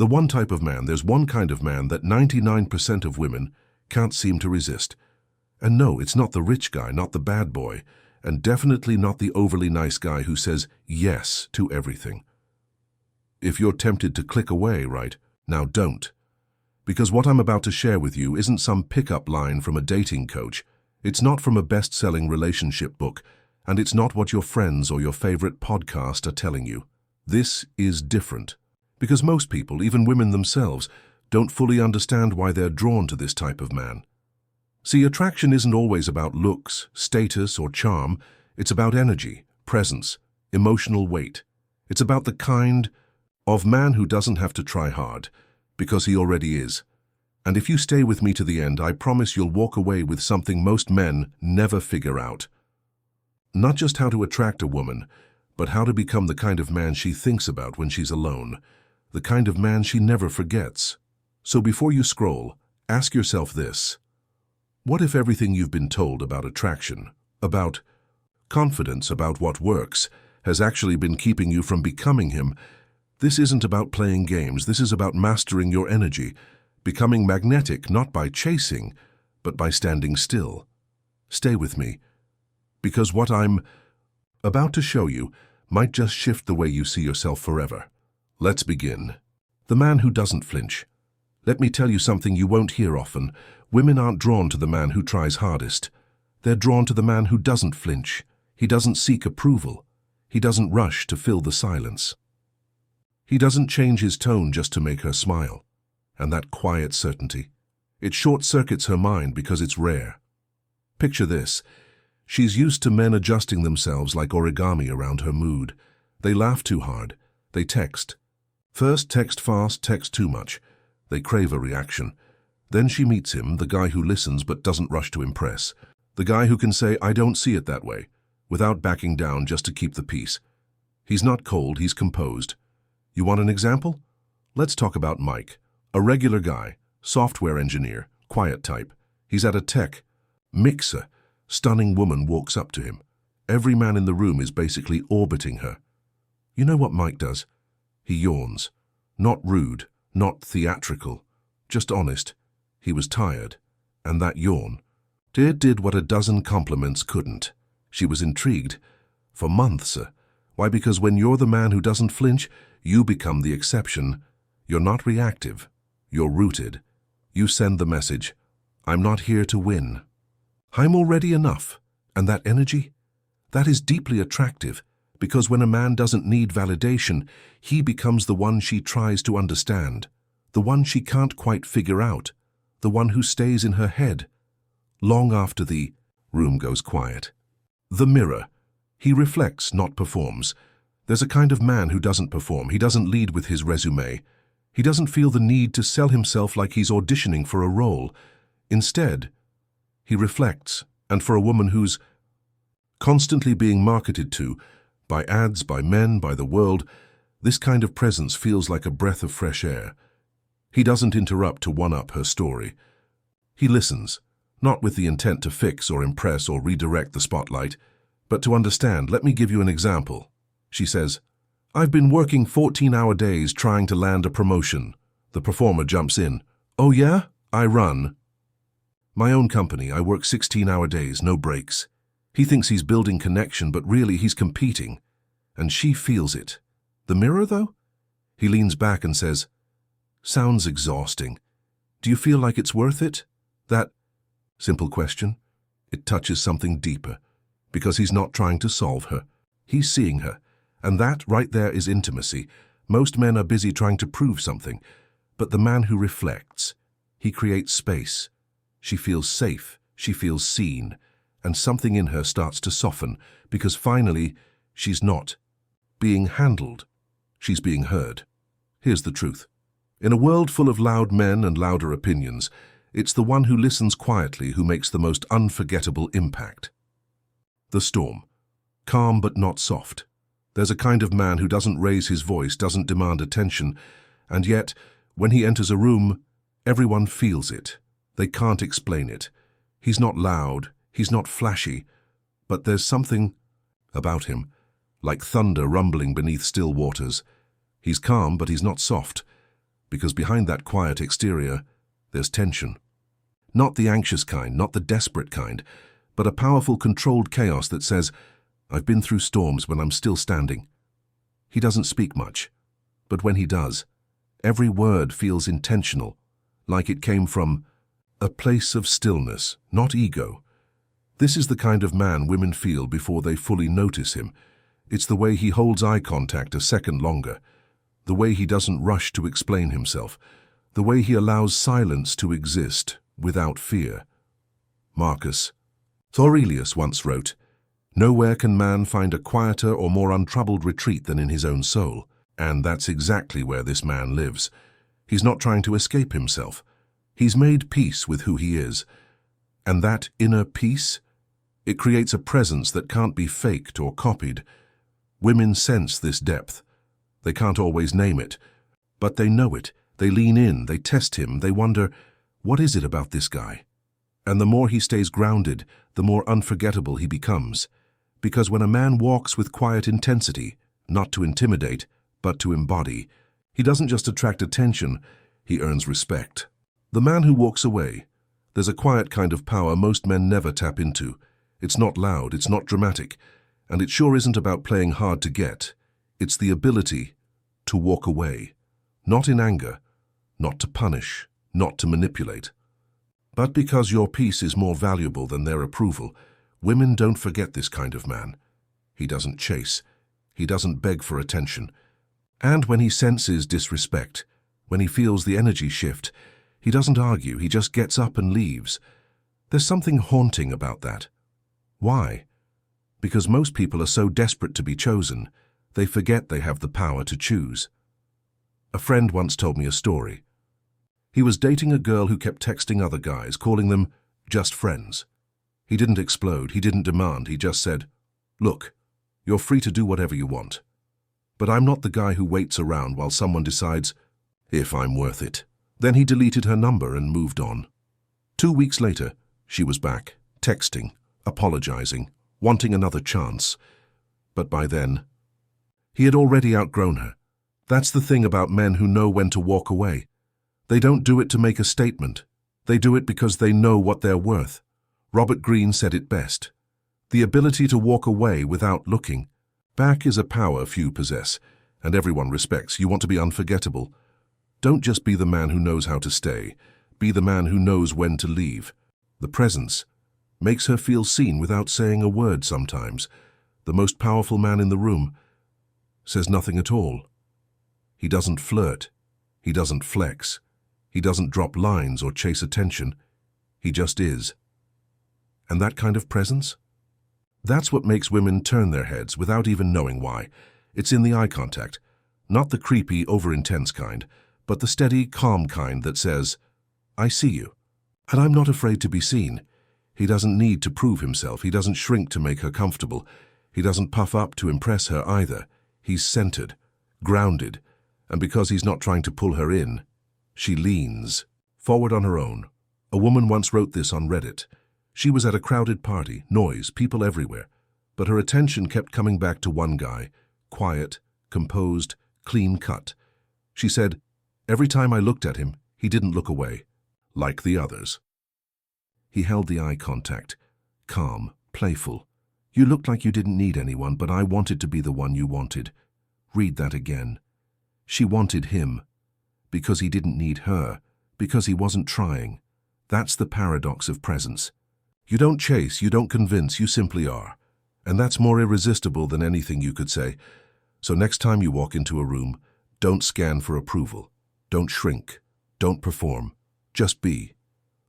There's one kind of man that 99% of women can't seem to resist. And no, it's not the rich guy, not the bad boy, and definitely not the overly nice guy who says yes to everything. If you're tempted to click away, right, now don't. Because what I'm about to share with you isn't some pickup line from a dating coach. It's not from a best-selling relationship book, and it's not what your friends or your favorite podcast are telling you. This is different. Because most people, even women themselves, don't fully understand why they're drawn to this type of man. See, attraction isn't always about looks, status, or charm. It's about energy, presence, emotional weight. It's about the kind of man who doesn't have to try hard, because he already is. And if you stay with me to the end, I promise you'll walk away with something most men never figure out. Not just how to attract a woman, but how to become the kind of man she thinks about when she's alone, the kind of man she never forgets. So before you scroll, ask yourself this. What if everything you've been told about attraction, about confidence, about what works, has actually been keeping you from becoming him? This isn't about playing games. This is about mastering your energy, becoming magnetic not by chasing, but by standing still. Stay with me, because what I'm about to show you might just shift the way you see yourself forever. Let's begin. The man who doesn't flinch. Let me tell you something you won't hear often. Women aren't drawn to the man who tries hardest. They're drawn to the man who doesn't flinch. He doesn't seek approval. He doesn't rush to fill the silence. He doesn't change his tone just to make her smile. And that quiet certainty, it short-circuits her mind because it's rare. Picture this. She's used to men adjusting themselves like origami around her mood. They laugh too hard. They text. First, text fast, text too much. They crave a reaction. Then she meets him, the guy who listens but doesn't rush to impress. The guy who can say, I don't see it that way, without backing down just to keep the peace. He's not cold, he's composed. You want an example? Let's talk about Mike, a regular guy, software engineer, quiet type. He's at a tech mixer. Stunning woman walks up to him. Every man in the room is basically orbiting her. You know what Mike does? He yawns. Not rude, not theatrical, just honest. He was tired, and that yawn did what a dozen compliments couldn't. She was intrigued. For months. Why? Because when you're the man who doesn't flinch, you become the exception. You're not reactive. You're rooted. You send the message, I'm not here to win. I'm already enough. And that energy? That is deeply attractive, because when a man doesn't need validation, he becomes the one she tries to understand, the one she can't quite figure out, the one who stays in her head, long after the room goes quiet. The mirror. He reflects, not performs. There's a kind of man who doesn't perform. He doesn't lead with his resume. He doesn't feel the need to sell himself like he's auditioning for a role. Instead, he reflects, and for a woman who's constantly being marketed to, by ads, by men, by the world, this kind of presence feels like a breath of fresh air. He doesn't interrupt to one-up her story. He listens, not with the intent to fix or impress or redirect the spotlight, but to understand. Let me give you an example. She says, I've been working 14-hour days trying to land a promotion. The performer jumps in. Oh yeah? I run my own company. I work 16-hour days, no breaks. He thinks he's building connection, but really he's competing. And she feels it. The mirror, though? He leans back and says, sounds exhausting. Do you feel like it's worth it? That simple question, it touches something deeper, because he's not trying to solve her. He's seeing her. And that right there is intimacy. Most men are busy trying to prove something, but the man who reflects, he creates space. She feels safe, she feels seen, and something in her starts to soften, because finally, she's not being handled. She's being heard. Here's the truth. In a world full of loud men and louder opinions, it's the one who listens quietly who makes the most unforgettable impact. The storm. Calm but not soft. There's a kind of man who doesn't raise his voice, doesn't demand attention, and yet, when he enters a room, everyone feels it. They can't explain it. He's not loud, he's not flashy, but there's something about him, like thunder rumbling beneath still waters. He's calm, but he's not soft. because behind that quiet exterior, there's tension. Not the anxious kind, not the desperate kind, but a powerful, controlled chaos that says, I've been through storms when I'm still standing. He doesn't speak much, but when he does, every word feels intentional, like it came from a place of stillness, not ego. This is the kind of man women feel before they fully notice him. It's the way he holds eye contact a second longer, the way he doesn't rush to explain himself, the way he allows silence to exist without fear. Marcus Aurelius once wrote, "Nowhere can man find a quieter or more untroubled retreat than in his own soul." And that's exactly where this man lives. He's not trying to escape himself. He's made peace with who he is. And that inner peace, it creates a presence that can't be faked or copied. Women sense this depth. They can't always name it, but they know it. They lean in, they test him, they wonder, what is it about this guy? And the more he stays grounded, the more unforgettable he becomes. Because when a man walks with quiet intensity, not to intimidate, but to embody, he doesn't just attract attention, he earns respect. The man who walks away, there's a quiet kind of power most men never tap into. It's not loud, it's not dramatic, and it sure isn't about playing hard to get. It's the ability to walk away, not in anger, not to punish, not to manipulate. But because your peace is more valuable than their approval, women don't forget this kind of man. He doesn't chase. He doesn't beg for attention. And when he senses disrespect, when he feels the energy shift, he doesn't argue, he just gets up and leaves. There's something haunting about that. Why? Because most people are so desperate to be chosen, they forget they have the power to choose. A friend once told me a story. He was dating a girl who kept texting other guys, calling them just friends. He didn't explode, he didn't demand, he just said, "Look, you're free to do whatever you want. But I'm not the guy who waits around while someone decides if I'm worth it." Then he deleted her number and moved on. 2 weeks later, she was back, texting, apologizing, wanting another chance. But by then, he had already outgrown her. That's the thing about men who know when to walk away. They don't do it to make a statement. They do it because they know what they're worth. Robert Greene said it best. The ability to walk away without looking back is a power few possess, and everyone respects. You want to be unforgettable. Don't just be the man who knows how to stay. Be the man who knows when to leave. The presence makes her feel seen without saying a word sometimes. The most powerful man in the room says nothing at all. He doesn't flirt. He doesn't flex. He doesn't drop lines or chase attention. He just is. And that kind of presence? That's what makes women turn their heads without even knowing why. It's in the eye contact. Not the creepy, over-intense kind, but the steady, calm kind that says, "I see you, and I'm not afraid to be seen." He doesn't need to prove himself. He doesn't shrink to make her comfortable. He doesn't puff up to impress her either. He's centered, grounded, and because he's not trying to pull her in, she leans forward on her own. A woman once wrote this on Reddit. She was at a crowded party, noise, people everywhere, but her attention kept coming back to one guy, quiet, composed, clean-cut. She said, "Every time I looked at him, he didn't look away, like the others. He held the eye contact, calm, playful. You looked like you didn't need anyone, but I wanted to be the one you wanted." Read that again. She wanted him, because he didn't need her, because he wasn't trying. That's the paradox of presence. You don't chase, you don't convince, you simply are. And that's more irresistible than anything you could say. So next time you walk into a room, don't scan for approval. Don't shrink. Don't perform. Just be.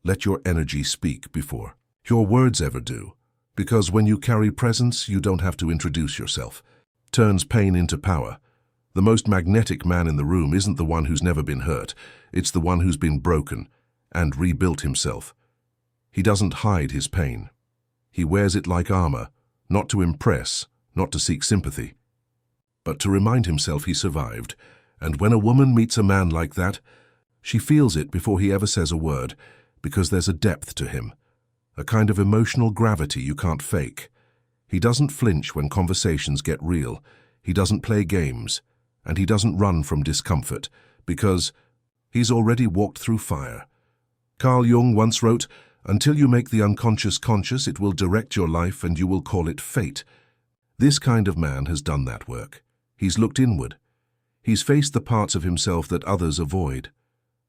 Let your energy speak before your words ever do. Because when you carry presence, you don't have to introduce yourself. Turns pain into power. The most magnetic man in the room isn't the one who's never been hurt. It's the one who's been broken and rebuilt himself. He doesn't hide his pain. He wears it like armor, not to impress, not to seek sympathy, but to remind himself he survived. And when a woman meets a man like that, she feels it before he ever says a word, because there's a depth to him, a kind of emotional gravity you can't fake. He doesn't flinch when conversations get real. He doesn't play games, and he doesn't run from discomfort, because He's already walked through fire. Carl Jung once wrote, "Until you make the unconscious conscious, it will direct your life and you will call it fate." This kind of man has done that work. He's looked inward. He's faced the parts of himself that others avoid.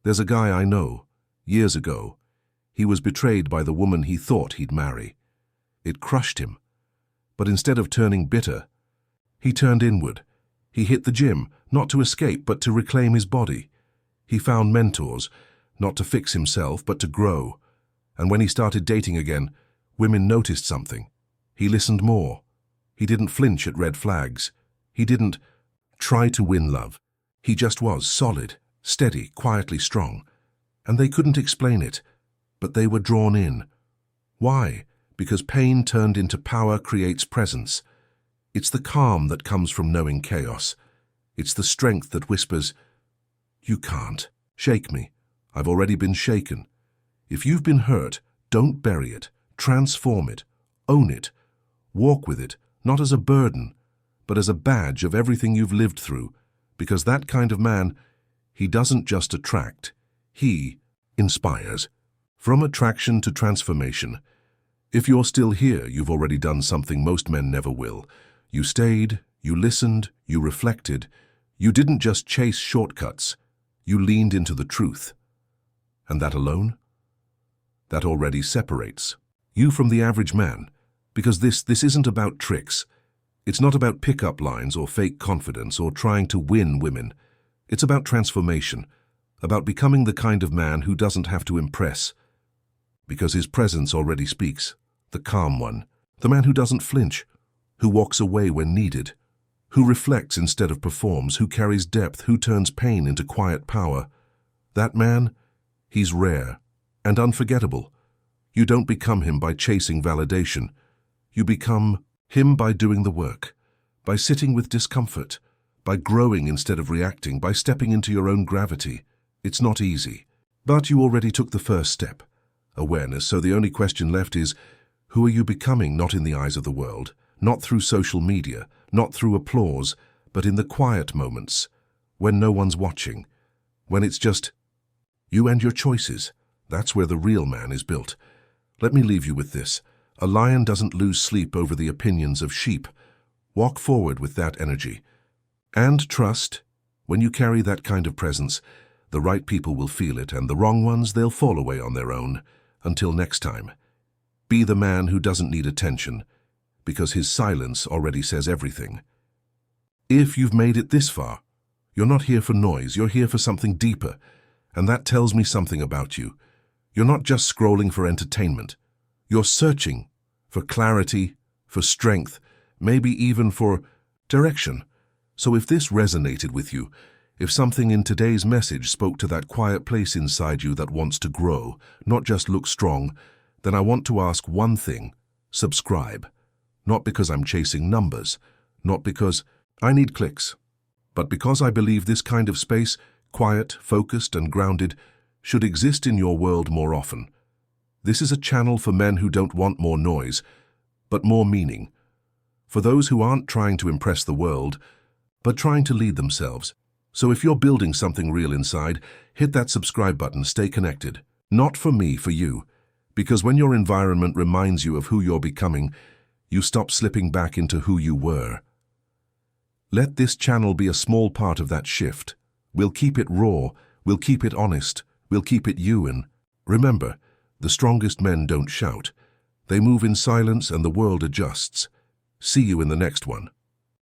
There's a guy I know. Years ago, he was betrayed by the woman he thought he'd marry. It crushed him. But instead of turning bitter, he turned inward. He hit the gym, not to escape, but to reclaim his body. He found mentors, not to fix himself, but to grow. And when he started dating again, women noticed something. He listened more. He didn't flinch at red flags. He didn't try to win love. He just was solid, steady, quietly strong. And they couldn't explain it, but they were drawn in. Why? Because pain turned into power creates presence. It's the calm that comes from knowing chaos. It's the strength that whispers, "You can't. Shake me. I've already been shaken." If you've been hurt, don't bury it. Transform it. Own it. Walk with it, not as a burden, but as a badge of everything you've lived through. Because that kind of man, he doesn't just attract, he inspires. From attraction to transformation. If you're still here, you've already done something most men never will. You stayed, you listened, you reflected. You didn't just chase shortcuts. You leaned into the truth. And that alone? That already separates you from the average man. Because this isn't about tricks. It's not about pickup lines or fake confidence or trying to win women. It's about transformation, about becoming the kind of man who doesn't have to impress. Because his presence already speaks. The calm one, the man who doesn't flinch, who walks away when needed, who reflects instead of performs, who carries depth, who turns pain into quiet power. That man, he's rare and unforgettable. You don't become him by chasing validation. You become him by doing the work, by sitting with discomfort, by growing instead of reacting, by stepping into your own gravity. It's not easy, but you already took the first step, awareness. So the only question left is, who are you becoming, not in the eyes of the world, not through social media, not through applause, but in the quiet moments, when no one's watching, when it's just you and your choices. That's where the real man is built. Let me leave you with this. A lion doesn't lose sleep over the opinions of sheep. Walk forward with that energy. And trust, when you carry that kind of presence, the right people will feel it, and the wrong ones, they'll fall away on their own. Until next time, be the man who doesn't need attention, because his silence already says everything. If you've made it this far, you're not here for noise, you're here for something deeper, and that tells me something about you. You're not just scrolling for entertainment. You're searching for clarity, for strength, maybe even for direction. So if this resonated with you, if something in today's message spoke to that quiet place inside you that wants to grow, not just look strong, then I want to ask one thing: subscribe. Not because I'm chasing numbers, not because I need clicks, but because I believe this kind of space, quiet, focused, and grounded, should exist in your world more often. This is a channel for men who don't want more noise, but more meaning. For those who aren't trying to impress the world, but trying to lead themselves. So if you're building something real inside, hit that subscribe button, stay connected. Not for me, for you. Because when your environment reminds you of who you're becoming, you stop slipping back into who you were. Let this channel be a small part of that shift. We'll keep it raw, we'll keep it honest, we'll keep it you. And remember, the strongest men don't shout. They move in silence and the world adjusts. See you in the next one.